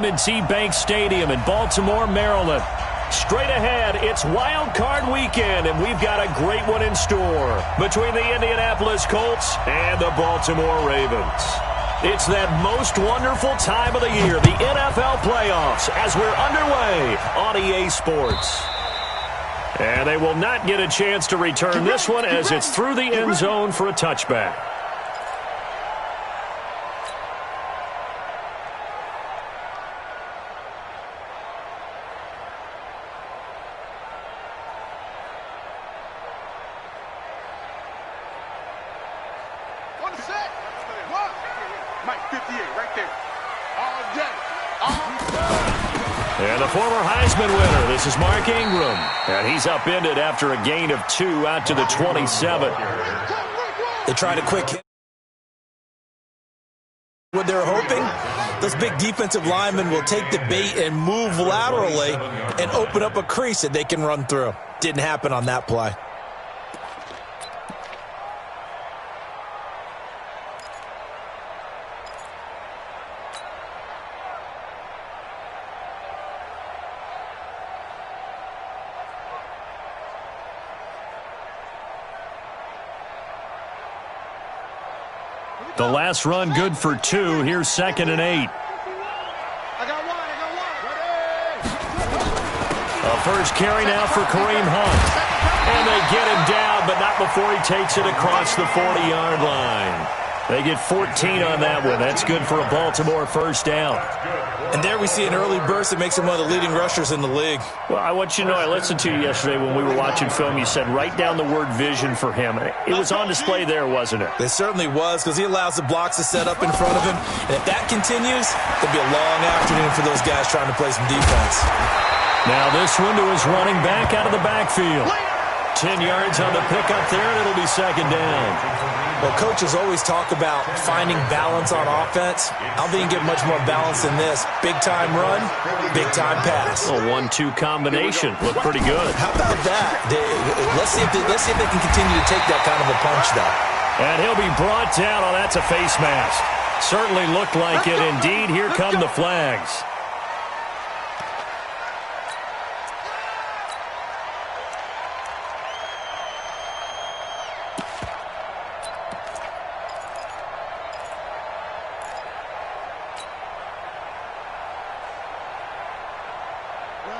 Bank Stadium in Baltimore, Maryland. Straight ahead, it's Wild Card Weekend, and we've got a great one in store between the Indianapolis Colts and the Baltimore Ravens. It's that most wonderful time of the year, the NFL playoffs, as we're underway on EA Sports. And they will not get a chance to return this one as it's through the end zone for a touchback. And the former Heisman winner, this is Mark Ingram. And he's upended after a gain of 2 out to the 27. They tried a quick hit. What they're hoping, those big defensive linemen will take the bait and move laterally and open up a crease that they can run through. Didn't happen on that play. The last run good for 2. Here's 2nd and 8. A first carry now for Kareem Hunt. And they get him down, but not before he takes it across the 40-yard line. They get 14 on that one. That's good for a Baltimore first down. And there we see an early burst that makes him one of the leading rushers in the league. Well, I want you to know, I listened to you yesterday when we were watching film. You said write down the word vision for him. It was on display there, wasn't it? It certainly was, because he allows the blocks to set up in front of him. And if that continues, it'll be a long afternoon for those guys trying to play some defense. Now this one to his running back out of the backfield. 10 yards on the pickup there, and it'll be 2nd down. Well, coaches always talk about finding balance on offense. I don't think you get much more balance than this. Big-time run, big-time pass. A 1-2 combination. Looked pretty good. How about that? Let's see if they can continue to take that kind of a punch, though. And he'll be brought down. Oh, that's a face mask. Certainly looked like it. Indeed, here come the flags.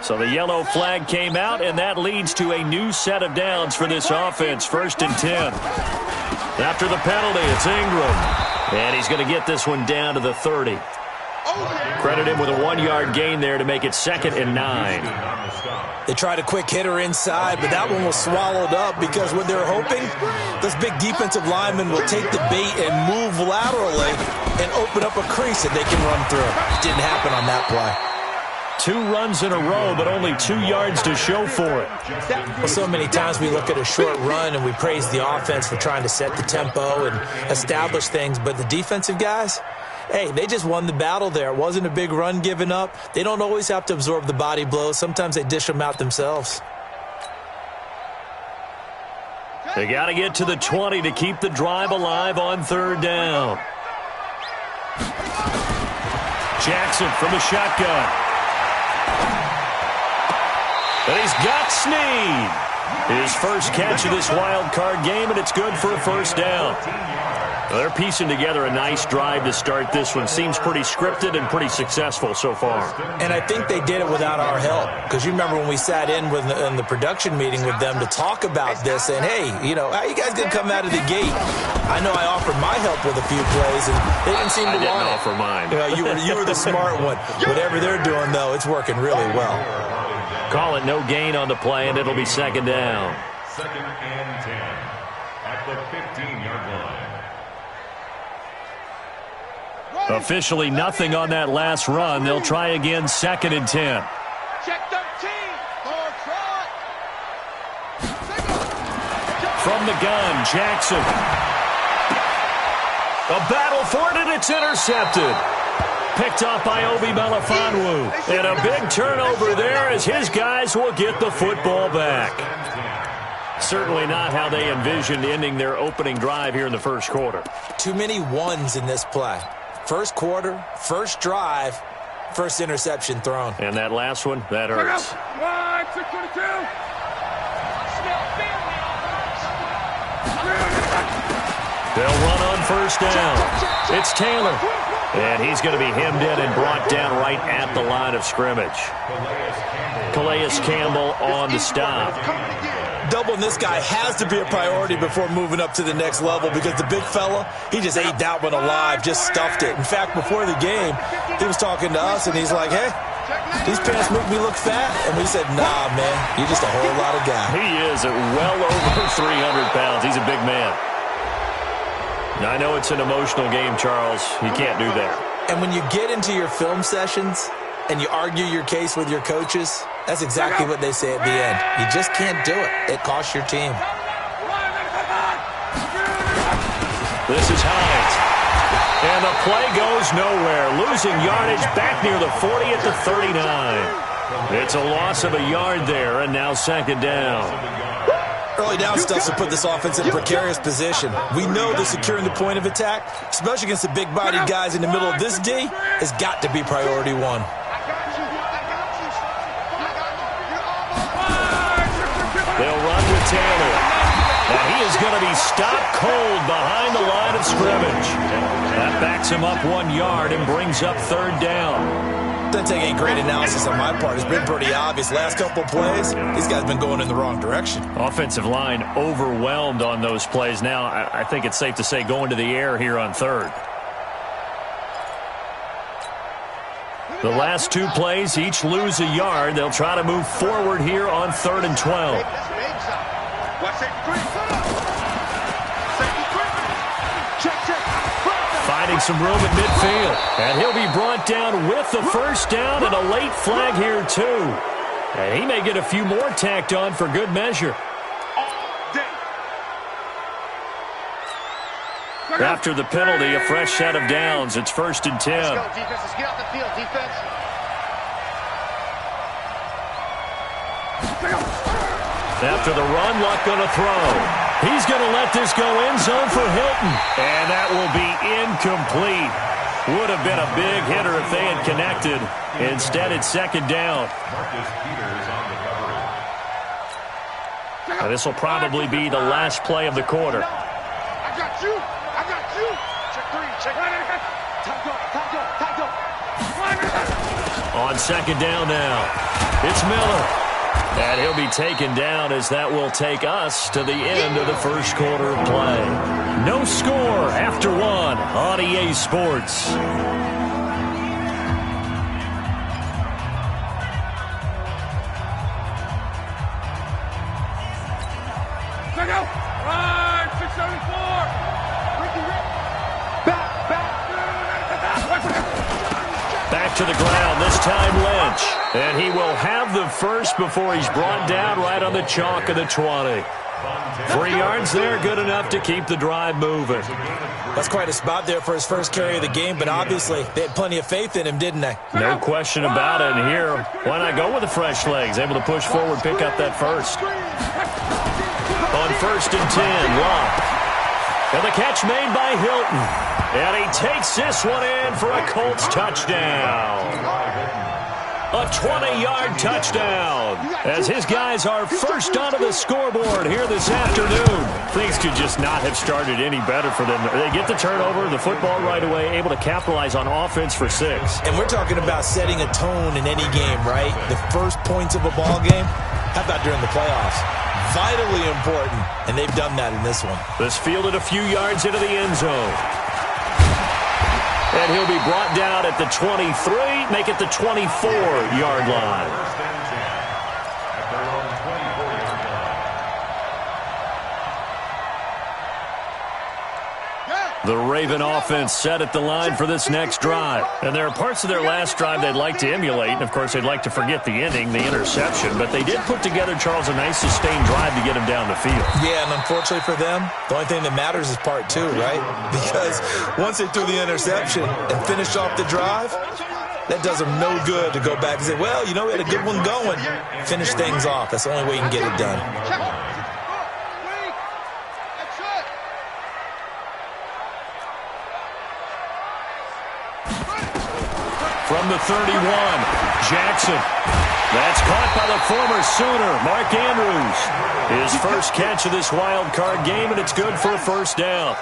So the yellow flag came out, and that leads to a new set of downs for this offense. 1st and 10. After the penalty, it's Ingram. And he's going to get this one down to the 30. Credit him with a 1-yard gain there to make it 2nd and 9. They tried a quick hitter inside, but that one was swallowed up because what they're hoping, those big defensive linemen will take the bait and move laterally and open up a crease that they can run through. Didn't happen on that play. 2 runs in a row, but only 2 yards to show for it. Well, so many times we look at a short run and we praise the offense for trying to set the tempo and establish things, but the defensive guys, hey, they just won the battle there. It wasn't a big run given up. They don't always have to absorb the body blows. Sometimes they dish them out themselves. They got to get to the 20 to keep the drive alive on 3rd down. Jackson from the shotgun. And he's got Snead. His first catch of this wild card game, and it's good for a 1st down. Well, they're piecing together a nice drive to start this one. Seems pretty scripted and pretty successful so far. And I think they did it without our help. Because you remember when we sat in the production meeting with them to talk about this, and hey, you know, how you guys going to come out of the gate? I know I offered my help with a few plays, and they didn't seem to want it. I didn't offer mine. You know, you were the smart one. Whatever they're doing, though, it's working really well. Call it no gain on the play, and it'll be 2nd down. 2nd and 10 at the 15-yard line. Officially nothing on that last run. They'll try again 2nd and 10. Check 13. From the gun, Jackson. A battle for it, and it's intercepted. Picked up by Obi Melifonwu. And a big turnover there as his guys will get the football back. Certainly not how they envisioned ending their opening drive here in the 1st quarter. Too many ones in this play. 1st quarter, 1st drive, First interception thrown. And that last one, that hurts. They'll run on first down. It's Taylor. And he's going to be hemmed in and brought down right at the line of scrimmage. Calais Campbell on the stop. Doubling this guy has to be a priority before moving up to the next level because the big fella, he just ate that one alive, just stuffed it. In fact, before the game, he was talking to us, and he's like, hey, these pants make me look fat. And we said, nah, man, you're just a whole lot of guy. He is at well over 300 pounds. He's a big man. Now, I know it's an emotional game, Charles. You can't do that. And when you get into your film sessions and you argue your case with your coaches, that's exactly what they say at the end. You just can't do it. It costs your team. This is Hines. And the play goes nowhere. Losing yardage back near the 40 at the 39. It's a loss of a yard there, and now second down. Early down stuff to put this offense in a precarious position. We know that securing the point of attack, especially against the big-bodied guys in the middle of this D, has got to be priority one. They'll run with Taylor. And he is going to be stopped cold behind the line of scrimmage. That backs him up 1 yard and brings up third down. Doesn't take any great analysis on my part. It's been pretty obvious. Last couple of plays, these guys have been going in the wrong direction. Offensive line overwhelmed on those plays. Now, I think it's safe to say going to the air here on third. The last 2 plays, each lose a yard. They'll try to move forward here on 3rd and 12. Finding some room at midfield. And he'll be brought down with the first down and a late flag here, too. And he may get a few more tacked on for good measure. After the penalty, a fresh set of downs. It's 1st and 10. Let's go, defense. Let's get off the field, defense. After the run, Luck going to throw. He's going to let this go end zone for Hilton. And that will be incomplete. Would have been a big hitter if they had connected. Instead, it's second down. Now, this will probably be the last play of the quarter. I got you. I got you. Check 3. Check 3. Time go. On second down now, it's Miller. And he'll be taken down as that will take us to the end of the first quarter of play. No score after 1 on EA Sports. Check out. Run, 674. Back to the ground, this time Lynch. And he will have the first before he's brought down right on the chalk of the 20. 3 yards there, good enough to keep the drive moving. That's quite a spot there for his first carry of the game, but obviously they had plenty of faith in him, didn't they? No question about it. And here, why not go with the fresh legs? Able to push forward, pick up that first. On 1st and 10, Locke. And the catch made by Hilton. And he takes this one in for a Colts touchdown. A 20-yard touchdown as his guys are first onto the scoreboard here this afternoon. Things could just not have started any better for them. They get the turnover, the football right away, able to capitalize on offense for 6. And we're talking about setting a tone in any game, right? The first points of a ball game. How about during the playoffs? Vitally important, and they've done that in this one. This fielded a few yards into the end zone. And he'll be brought down at the 23, make it the 24-yard line. The Raven offense set at the line for this next drive. And there are parts of their last drive they'd like to emulate. And, of course, they'd like to forget the ending, the interception. But they did put together, Charles, a nice sustained drive to get him down the field. Yeah, and unfortunately for them, the only thing that matters is part 2, right? Because once they threw the interception and finished off the drive, that does them no good to go back and say, well, you know, we had a good one going. Finish things off. That's the only way you can get it done. From the 31. Jackson. That's caught by the former Sooner, Mark Andrews. His first catch of this wild card game, and it's good for a first down.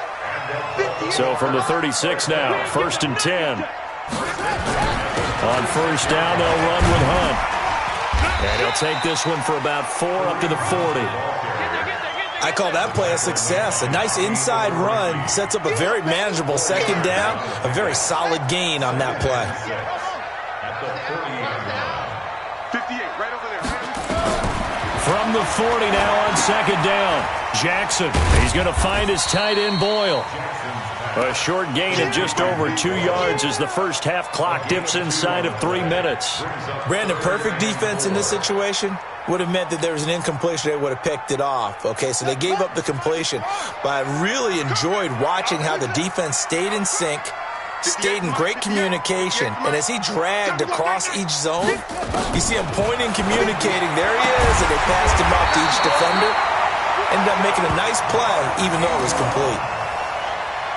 So from the 36 now, 1st and 10. On first down, they'll run with Hunt. And he'll take this one for about 4 up to the 40. I call that play a success. A nice inside run sets up a very manageable second down, a very solid gain on that play. From the 40 now on second down. Jackson, he's going to find his tight end Boyle. A short gain of just over 2 yards as the first half clock dips inside of 3 minutes. Brandon, perfect defense in this situation would have meant that there was an incompletion. They would have picked it off. Okay, so they gave up the completion. But I really enjoyed watching how the defense stayed in sync, stayed in great communication, and as he dragged across each zone, you see him pointing, communicating. There he is, and they passed him off to each defender. Ended up making a nice play, even though it was complete.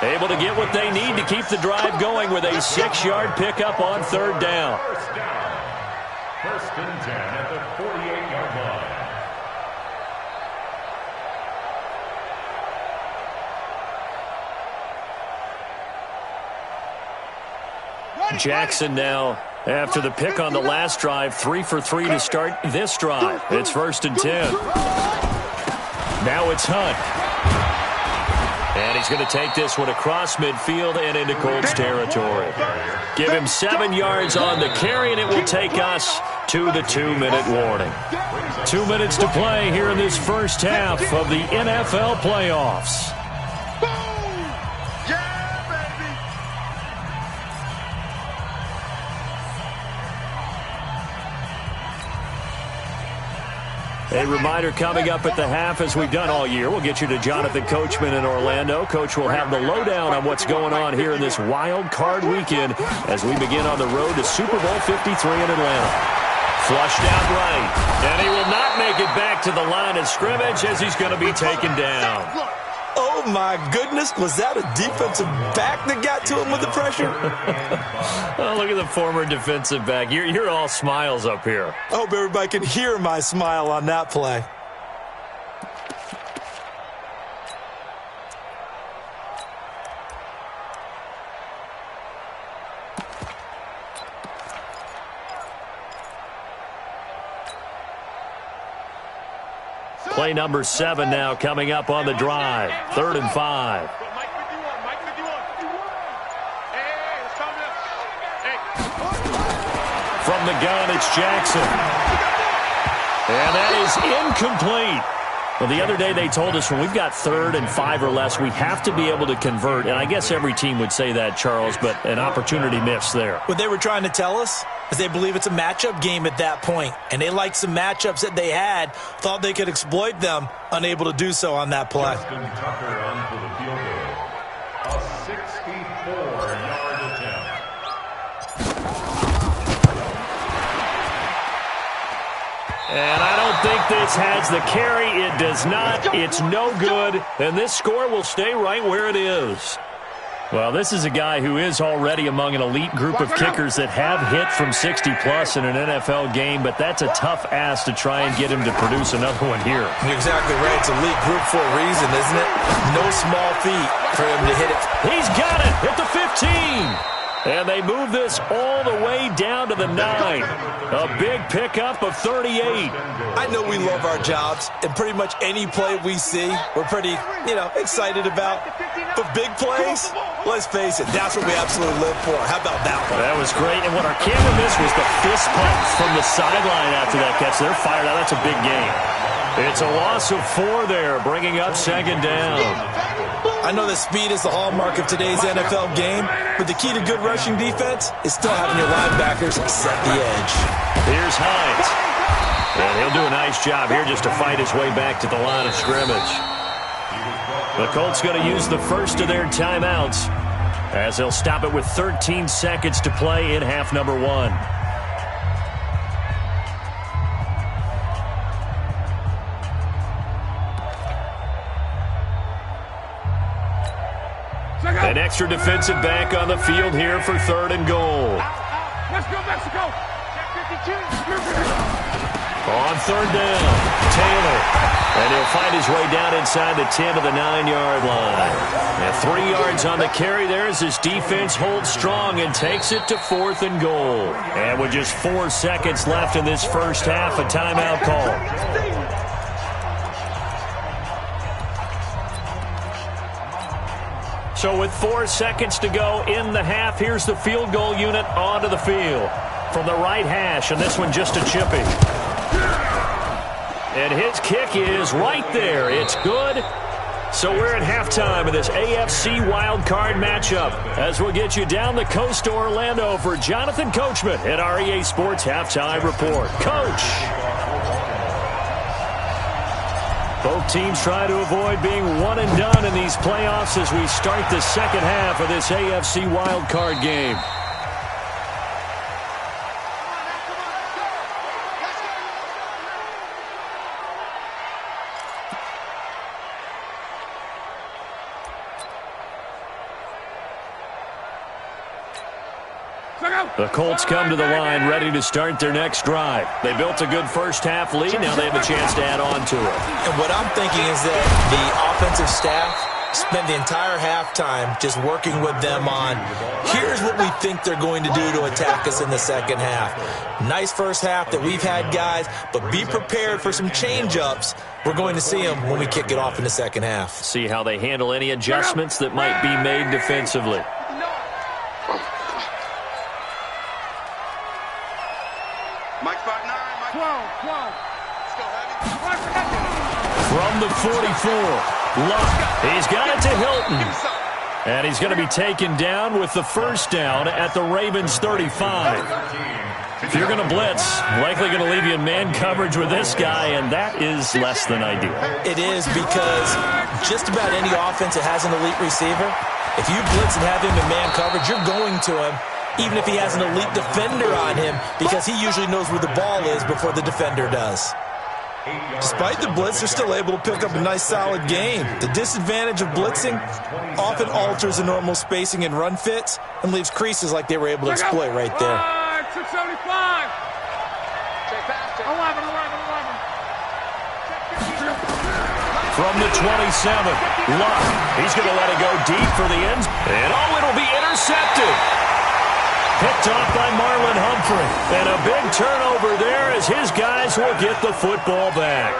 Able to get what they need to keep the drive going with a 6-yard pickup on third down. First and 10 at the 48-yard line. Jackson now, after the pick on the last drive, 3 for 3 to start this drive. It's 1st and 10. Now it's Hunt. And he's going to take this one across midfield and into Colts territory. Give him 7 yards on the carry, and it will take us to the 2-minute warning. 2 minutes to play here in this first half of the NFL playoffs. A reminder coming up at the half, as we've done all year. We'll get you to Jonathan Coachman in Orlando. Coach will have the lowdown on what's going on here in this wild card weekend as we begin on the road to Super Bowl 53 in Atlanta. Flushed out right, and he will not make it back to the line of scrimmage as he's going to be taken down. Oh, my goodness. Was that a defensive back that got to him with the pressure? Oh, look at the former defensive back. You're all smiles up here. I hope everybody can hear my smile on that play. Play number 7 now coming up on the drive. 3rd and 5. From the gun, it's Jackson. And that is incomplete. Well, the other day they told us when we've got 3rd and 5 or less, we have to be able to convert. And I guess every team would say that, Charles, but an opportunity missed there. What they were trying to tell us is they believe it's a matchup game at that point. And they liked some matchups that they had, thought they could exploit them, unable to do so on that play. Justin Tucker on for the field goal. A 64-yard attempt. And I don't think this has the carry. It does not. It's no good. And this score will stay right where it is. Well, this is a guy who is already among an elite group of kickers that have hit from 60-plus in an NFL game, but that's a tough ask to try and get him to produce another one here. You're exactly right. It's elite group for a reason, isn't it? No small feat for him to hit it. He's got it at the 15. And they move this all the way down to the 9. A big pickup of 38. I know we love our jobs, and pretty much any play we see, we're pretty, excited about. But big plays, let's face it, that's what we absolutely live for. How about that one? That was great. And what our camera missed was the fist pump from the sideline after that catch. They're fired out. That's a big game. It's a loss of 4 there, bringing up 2nd down. I know that speed is the hallmark of today's NFL game, but the key to good rushing defense is still having your linebackers set the edge. Here's Hines. And he'll do a nice job here just to fight his way back to the line of scrimmage. The Colts going to use the first of their timeouts as they'll stop it with 13 seconds to play in half number 1. An extra defensive back on the field here for 3rd and goal. Let's go, Mexico. Check 52. On third down, Taylor. And he'll find his way down inside the 10 to the 9-yard line. And 3 yards on the carry there as his defense holds strong and takes it to 4th and goal. And with just 4 seconds left in this first half, a timeout call. So with 4 seconds to go in the half, here's the field goal unit onto the field. From the right hash, and this one just a chippy. And his kick is right there. It's good. So we're at halftime of this AFC wildcard matchup as we'll get you down the coast to Orlando for Jonathan Coachman at our EA Sports Halftime Report. Coach. Both teams try to avoid being one and done in these playoffs as we start the second half of this AFC wildcard game. The Colts come to the line ready to start their next drive. They built a good first-half lead. Now they have a chance to add on to it. And what I'm thinking is that the offensive staff spent the entire halftime just working with them on, here's what we think they're going to do to attack us in the second half. Nice first half that we've had, guys, but be prepared for some change-ups. We're going to see them when we kick it off in the second half. See how they handle any adjustments that might be made defensively. From the 44, Luck. He's got it to Hilton. And he's going to be taken down with the first down at the Ravens 35. If you're going to blitz, likely going to leave you in man coverage with this guy, and that is less than ideal. It is, because just about any offense that has an elite receiver, if you blitz and have him in man coverage, you're going to him, even if he has an elite defender on him, because he usually knows where the ball is before the defender does. Despite the blitz, they're still able to pick up a nice, solid gain. The disadvantage of blitzing often alters the normal spacing and run fits and leaves creases like they were able to exploit right there. 675. From the 27, Luck. He's going to let it go deep for the end. And it'll be intercepted. Picked off by Marlon Humphrey. And a big turnover there as his guys will get the football back.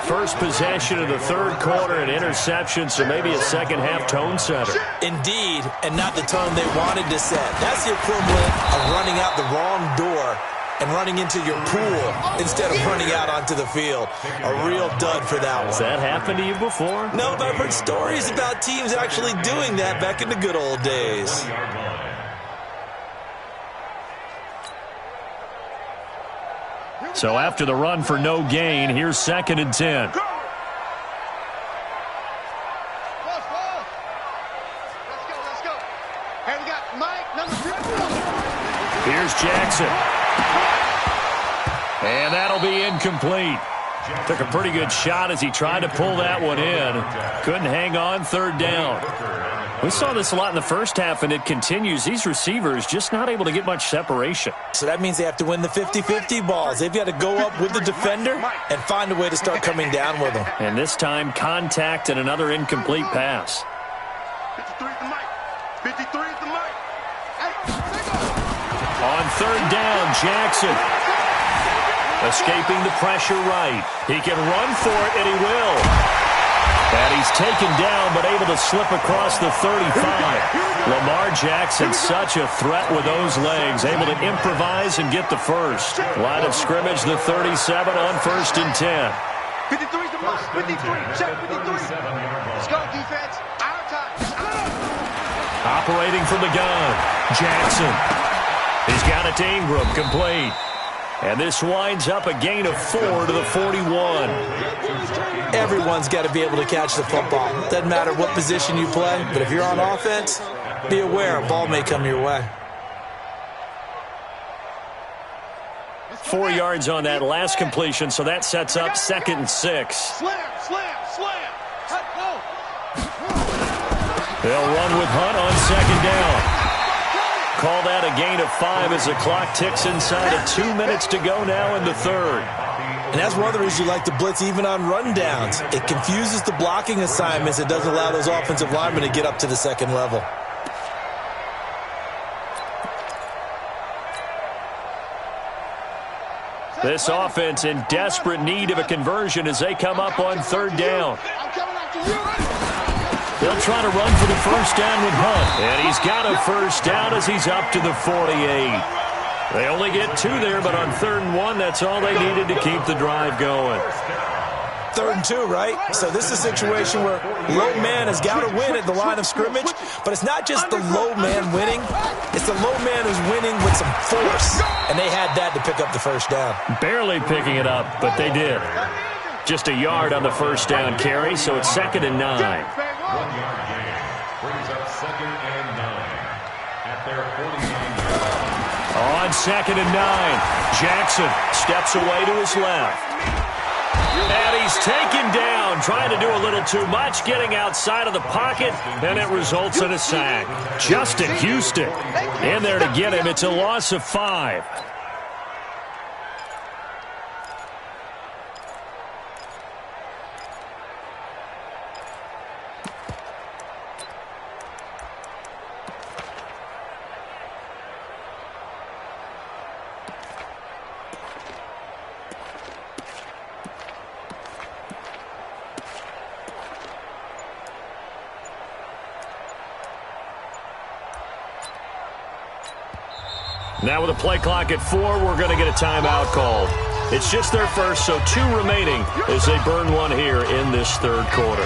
First possession of the third quarter, an interception, so maybe a second-half tone setter. Indeed, and not the tone they wanted to set. That's the equivalent of running out the wrong door and running into your pool instead of running out onto the field. A real dud for that one. Has that happened to you before? No, but I've heard stories about teams actually doing that back in the good old days. So after the run for no gain, here's 2nd and 10. Let's go. Hey, we got Mike, number 2. Here's Jackson. And that'll be incomplete. Took a pretty good shot as he tried to pull that one in. Couldn't hang on, third down. We saw this a lot in the first half, and it continues. These receivers just not able to get much separation. So that means they have to win the 50-50 balls. They've got to go up with the defender and find a way to start coming down with them. And this time, contact and another incomplete pass. 53 is the mic. 53 is the mic. Hey, On third down, Jackson. Escaping the pressure right. He can run for it, and he will. And he's taken down, but able to slip across the 35. Lamar Jackson, such a threat with those legs, able to improvise and get the first. Line of scrimmage, the 37 on 1st and 10. 53 is the mic. 53. Check 53. Let's go, defense. Our time. Operating from the gun, Jackson. He's got it to Ingram, complete. And this winds up a gain of 4 to the 41. Everyone's got to be able to catch the football. Doesn't matter what position you play, but if you're on offense, be aware a ball may come your way. 4 yards on that last completion, so that sets up 2nd and 6. Slam. Let go. They'll run with Hunt on 2nd down. Call that a gain of 5 as the clock ticks inside of 2 minutes to go now in the third. And that's one of the reasons you like to blitz even on rundowns. It confuses the blocking assignments. It doesn't allow those offensive linemen to get up to the second level. This offense in desperate need of a conversion as they come up on third down. They'll try to run for the first down with Hunt. And he's got a first down as he's up to the 48. They only get 2 there, but on 3rd and 1, that's all they needed to keep the drive going. 3rd and 2, right? So this is a situation where low man has got to win at the line of scrimmage, but it's not just the low man winning. It's the low man who's winning with some force, and they had that to pick up the first down. Barely picking it up, but they did. Just a yard on the first down carry, so it's 2nd and 9. 1 yard gain brings up 2nd and 9 at their 49-yard line. On 2nd and 9, Jackson steps away to his left. And he's taken down, trying to do a little too much, getting outside of the pocket, and it results in a sack. Justin Houston in there to get him. It's a loss of 5. Now with a play clock at 4, we're going to get a timeout called. It's just their first, so 2 remaining as they burn one here in this third quarter.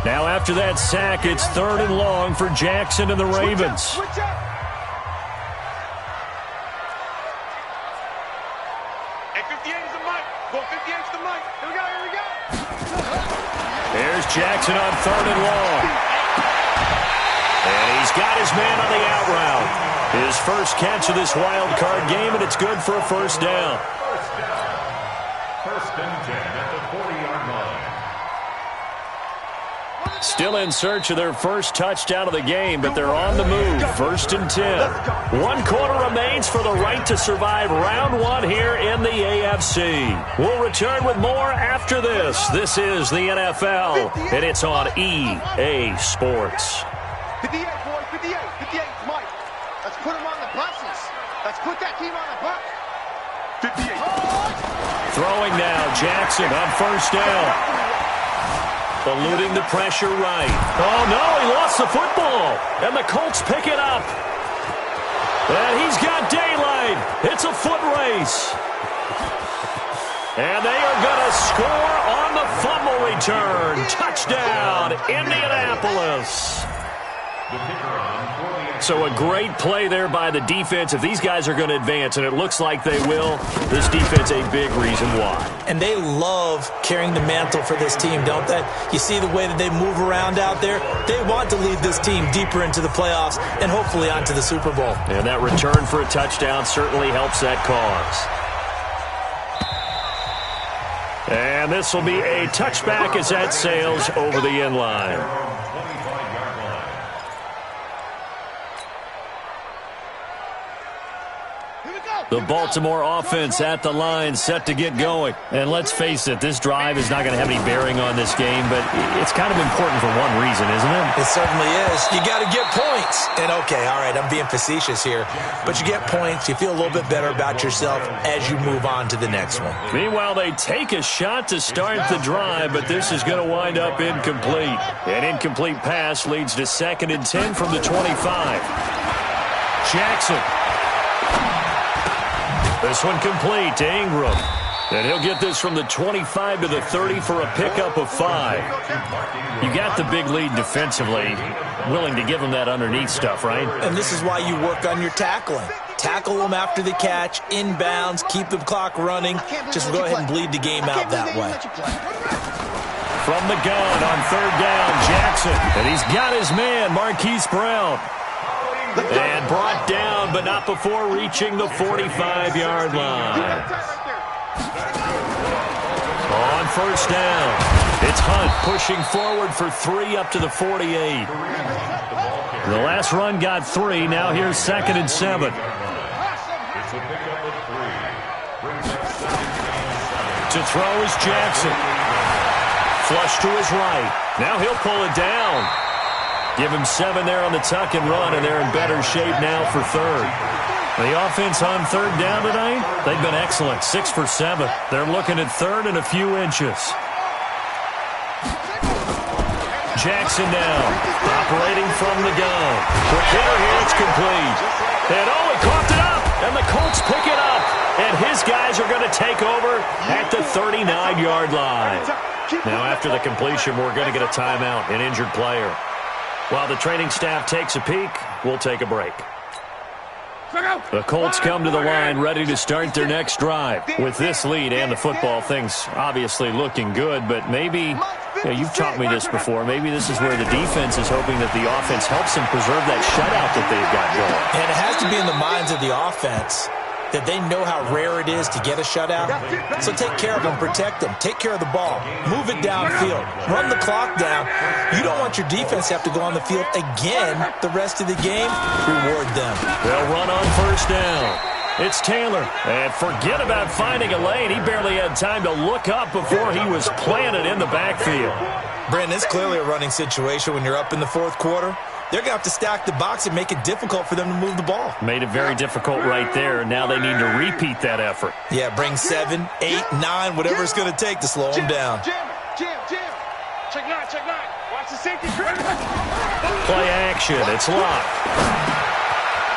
Now after that sack, it's 3rd and long for Jackson and the Ravens. There's Jackson on 3rd and long. And he's got his man on the out route. His first catch of this wild card game, and it's good for a first down. First and 10 at the 40-yard line. Still in search of their first touchdown of the game, but they're on the move. 1st and 10. 1 quarter remains for the right to survive round 1 here in the AFC. We'll return with more after this. This is the NFL, and it's on EA Sports. 58, boys, 58, 58, Mike. Let's put them on the buses. Let's put that team on the bus. 58. Throwing now, Jackson on first down. Eluding the pressure right. Oh, no, he lost the football. And the Colts pick it up. And he's got daylight. It's a foot race. And they are going to score on the fumble return. Touchdown, Indianapolis. So a great play there by the defense. If these guys are going to advance, and it looks like they will, this defense a big reason why. And they love carrying the mantle for this team, don't they? You see the way that they move around out there? They want to lead this team deeper into the playoffs and hopefully onto the Super Bowl. And that return for a touchdown certainly helps that cause. And this will be a touchback as that sails over the end line. The Baltimore offense at the line, set to get going. And let's face it, this drive is not going to have any bearing on this game, but it's kind of important for one reason, isn't it? It certainly is. You got to get points. And okay, all right, I'm being facetious here, but you get points, you feel a little bit better about yourself as you move on to the next one. Meanwhile, they take a shot to start the drive, but this is going to wind up incomplete. An incomplete pass leads to 2nd and 10 from the 25. Jackson. This one complete to Ingram. And he'll get this from the 25 to the 30 for a pickup of 5. You got the big lead defensively. Willing to give them that underneath stuff, right? And this is why you work on your tackling. Tackle them after the catch, inbounds, keep the clock running. Just go ahead and bleed the game out that way. From the gun on 3rd down, Jackson. And he's got his man, Marquise Brown. And brought down, but not before reaching the 45-yard line. On 1st down, It's Hunt pushing forward for 3 up to the 48. The last run got 3. Now here's 2nd and 7. It's a pickup of 3. Brings up 2nd and 7. To throw is Jackson. Flush to his right. Now he'll pull it down. Give him 7 there on the tuck and run, and they're in better shape now for 3rd. The offense on 3rd down tonight, they've been excellent. 6 for 7. They're looking at 3rd and a few inches. Jackson now, operating from the gun. Quick hitter here, it's complete. And he coughed it up, and the Colts pick it up. And his guys are going to take over at the 39-yard line. Now, after the completion, we're going to get a timeout, an injured player. While the training staff takes a peek, we'll take a break. The Colts come to the line ready to start their next drive. With this lead and the football, things obviously looking good, but maybe, you've taught me this before, maybe this is where the defense is hoping that the offense helps them preserve that shutout that they've got going. And it has to be in the minds of the offense that they know how rare it is to get a shutout. So take care of them, protect them, take care of the ball, move it downfield, run the clock down. You don't want your defense to have to go on the field again the rest of the game. Reward them. They'll run on 1st down. It's Taylor. And forget about finding a lane. He barely had time to look up before he was planted in the backfield. Brandon, it's clearly a running situation when you're up in the 4th quarter. They're going to have to stack the box and make it difficult for them to move the ball. Made it very difficult right there. Now they need to repeat that effort. Yeah, bring 7, 8, 9, whatever it's going to take to slow them down. Jim. Check 9. Watch the safety. Play action. It's locked.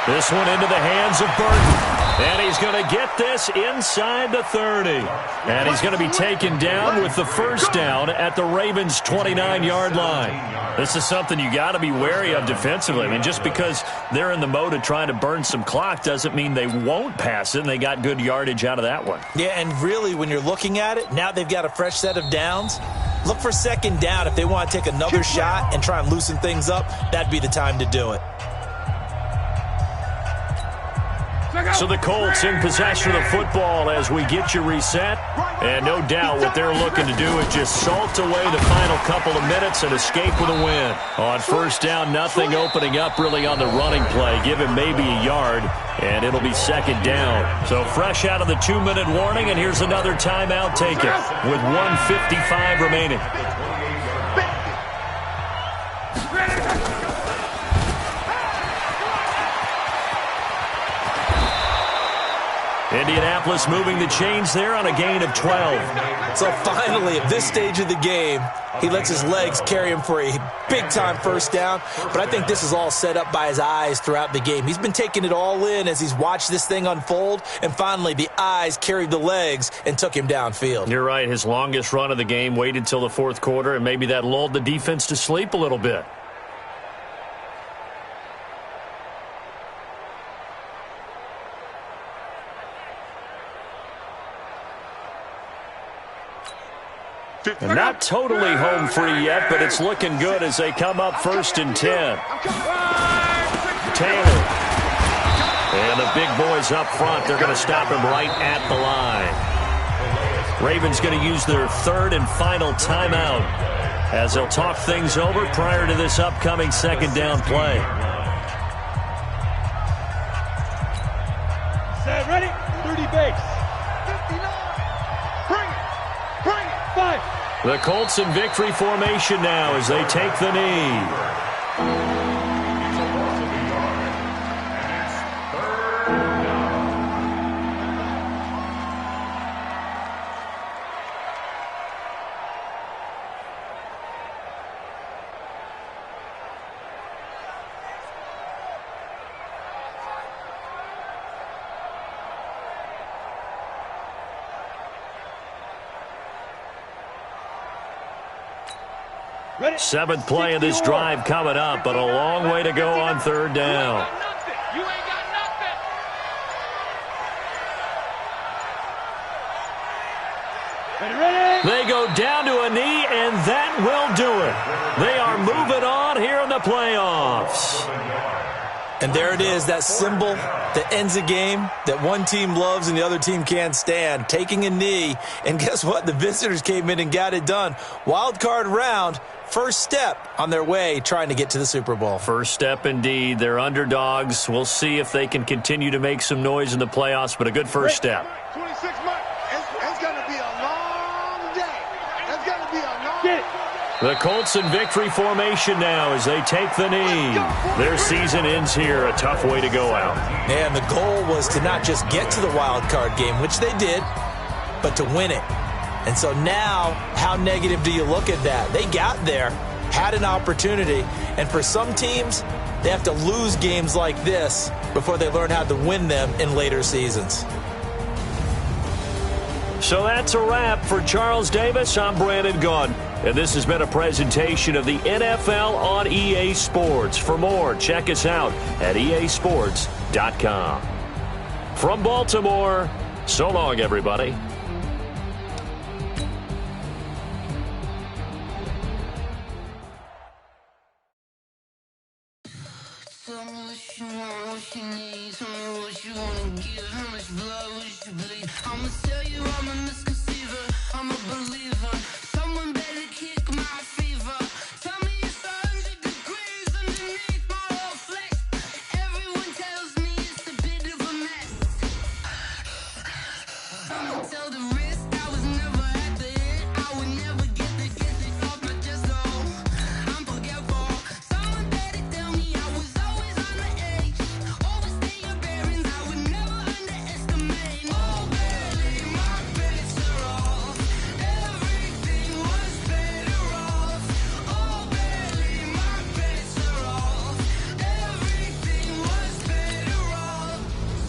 This one into the hands of Burton. And he's going to get this inside the 30. And he's going to be taken down with the 1st down at the Ravens' 29-yard line. This is something you got to be wary of defensively. I mean, just because they're in the mode of trying to burn some clock doesn't mean they won't pass it, and they got good yardage out of that one. Yeah, and really, when you're looking at it, now they've got a fresh set of downs. Look for 2nd down. If they want to take another shot and try and loosen things up, that'd be the time to do it. So the Colts in possession of the football as we get you reset. And no doubt what they're looking to do is just salt away the final couple of minutes and escape with a win. On 1st down, nothing opening up really on the running play. Give him maybe a yard, and it'll be 2nd down. So fresh out of the 2-minute warning, and here's another timeout taken with 1:55 remaining. Indianapolis moving the chains there on a gain of 12. So finally, at this stage of the game, he lets his legs carry him for a big-time 1st down. But I think this is all set up by his eyes throughout the game. He's been taking it all in as he's watched this thing unfold. And finally, the eyes carried the legs and took him downfield. You're right. His longest run of the game waited until the 4th quarter, and maybe that lulled the defense to sleep a little bit. And not totally home free yet, but it's looking good as they come up 1st and 10. Taylor. And the big boys up front, they're going to stop him right at the line. Ravens going to use their 3rd and final timeout as they'll talk things over prior to this upcoming 2nd down play. Set, ready? 30 base. 59. Bring it. 5. The Colts in victory formation now as they take the knee. Ready? 7th play of this drive coming up, but a long way to go on 3rd down. You ain't got nothing. Ready? They go down to a knee, and that will do it. They are moving on here in the playoffs. And there it is, that symbol that ends a game that one team loves and the other team can't stand, taking a knee. And guess what? The visitors came in and got it done. Wild card round, first step on their way trying to get to the Super Bowl. First step indeed. They're underdogs. We'll see if they can continue to make some noise in the playoffs, but a good first step. 26 months. It's going to be a long day. It's going to be a long day. The Colts in victory formation now as they take the knee. Their season ends here, a tough way to go out. And the goal was to not just get to the wild card game, which they did, but to win it. And so now, how negative do you look at that? They got there, had an opportunity, and for some teams, they have to lose games like this before they learn how to win them in later seasons. So that's a wrap for Charles Davis. I'm Brandon Gunn. And this has been a presentation of the NFL on EA Sports. For more, check us out at easports.com. From Baltimore, so long, everybody. Tell me what you want, what you need. Tell me what you wanna give. How much blood would you bleed? I'ma tell you I'm a misconceiver. I'm a believer. Someone better kick my fever. Tell me it's 100 degrees underneath my whole flesh. Everyone tells me it's a bit of a mess. I'ma tell the risk I was never at the end. I would never get it off my chest. Oh, I'm forgetful. Someone better tell me I was always on the edge. Overstay your bearings, I would never underestimate. Oh, barely my bets are off. Everything was better off. Oh, barely my bets are off. Everything was better off.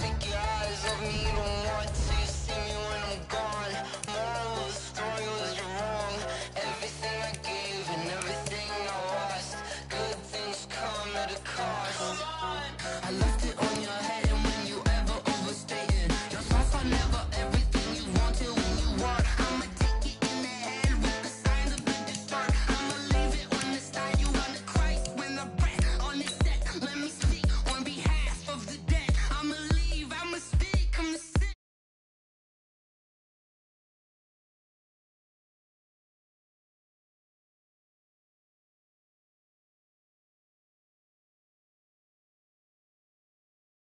Take your eyes off me, you don't want to see me when I'm gone. Moral of the story was you're wrong. Everything I gave and everything I lost. Good things come at a cost.